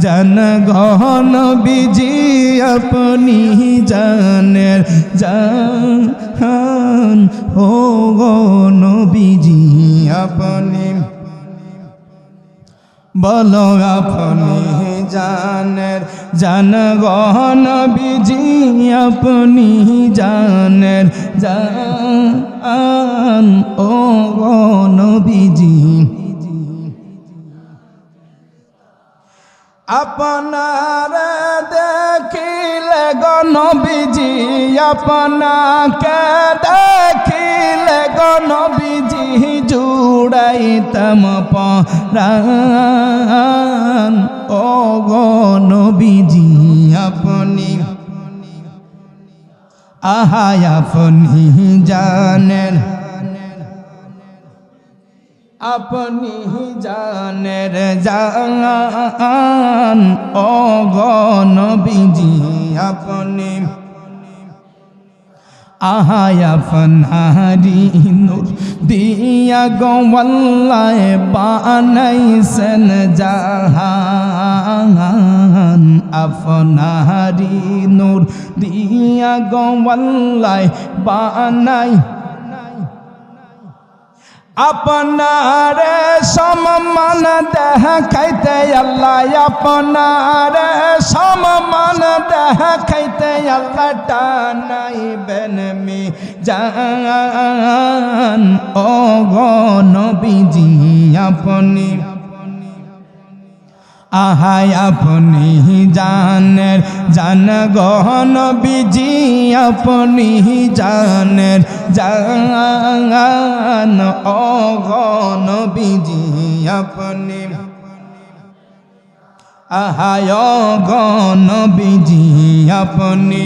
জান গো নবীজি আপনি জানের জান ও গো নবীজি আপনি বলো আপনি জানের জান গো নবীজি আপনি জানের জান ও গো নবীজি আপনার দেখিলে গো নবীজি আপনাকে দেখিলে গো নবীজি জুড়াইতাম পরাণ ও গো নবীজি আপনি আহা আপনি জানেন আপনি জানের জান ও গো নবীজি আপনি আহা আপনারি নূর দিয়া গো আল্লাহ বানাইছেন জাহান আপনারি নূর দিয়া গো আল্লাহ বানাই আপনার সম্মান দেখাইতে আল্লাহ আপনার সম্মান দেখাইতে আল্লাহ টানাইবেন মি জান ও গো নবীজি আপনি আহাই আপনি জানের জান গো নবীজি আপনি জানের জান ও গো নবীজি আপনি আহায় গো নবীজি আপনি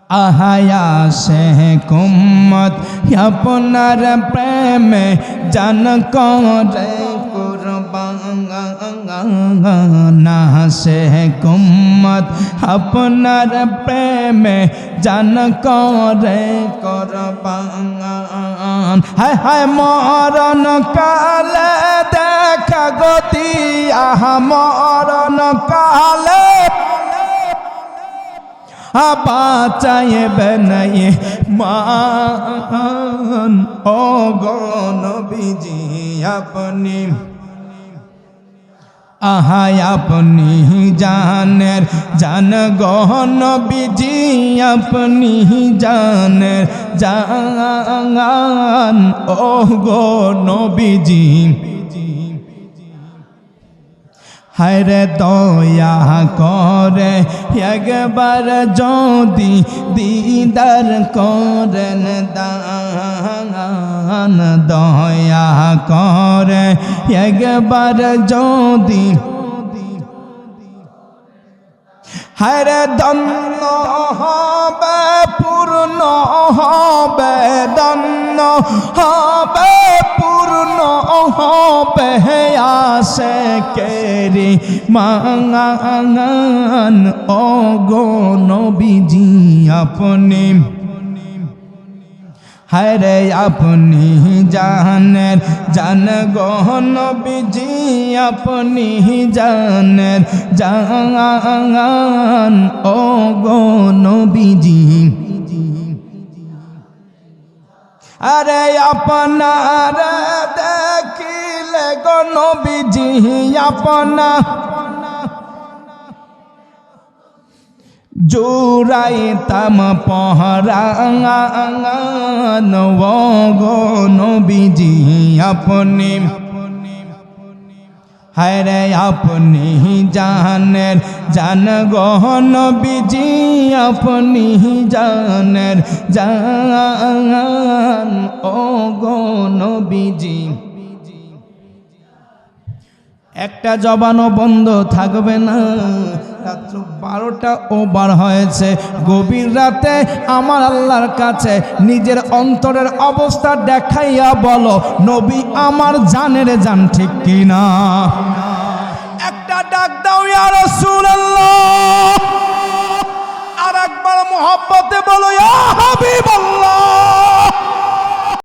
আহায়া সে কুম্মত আপনার প্রেমে জান করে না সে কুম্মত আপনার প্রেমে জান করে করবান হায় হায় মরণ কালে দেখা গতি আহা মরণ কালে বাঁচাইবেন মান ও গো নবীজি আপনি আহাই আপনি জানের জান গো নবীজি আপনি জানের জান ও গো নবীজি হায়রে দয়া করে একবার যদি দিদার করেন দান দয়া করে একবার যদি হায়রে ধন্য হবে পূর্ণ হবে ধন্য হবে পূর্ণ হবে আসে কেরি মাঙান ও গো নবীজি আপনি হায়রে আপনি জানের জান গো নবীজি আপনি জানের জান ও গো নবীজি আরে আপনার দেখিলে গো নবীজি আপনা জোড়াইতাম পহরান ও গো নবীজি আপনি হায়রে আপনি জানের জান গো নবীজি আপনি জানের জান ও গো নবীজি একটা জবানও বন্ধ থাকবে না রাত্র 12টা ওভার হয়েছে গভীর রাতে আমার আল্লাহর কাছে নিজের অন্তরের অবস্থা দেখাইয়া বলো নবী আমার জানের জান ঠিক কিনা একটা ডাক দাও ইয়া রাসূলুল্লাহ আর একবার মুহাব্বতে বলো ইয়া হাবিবাল্লাহ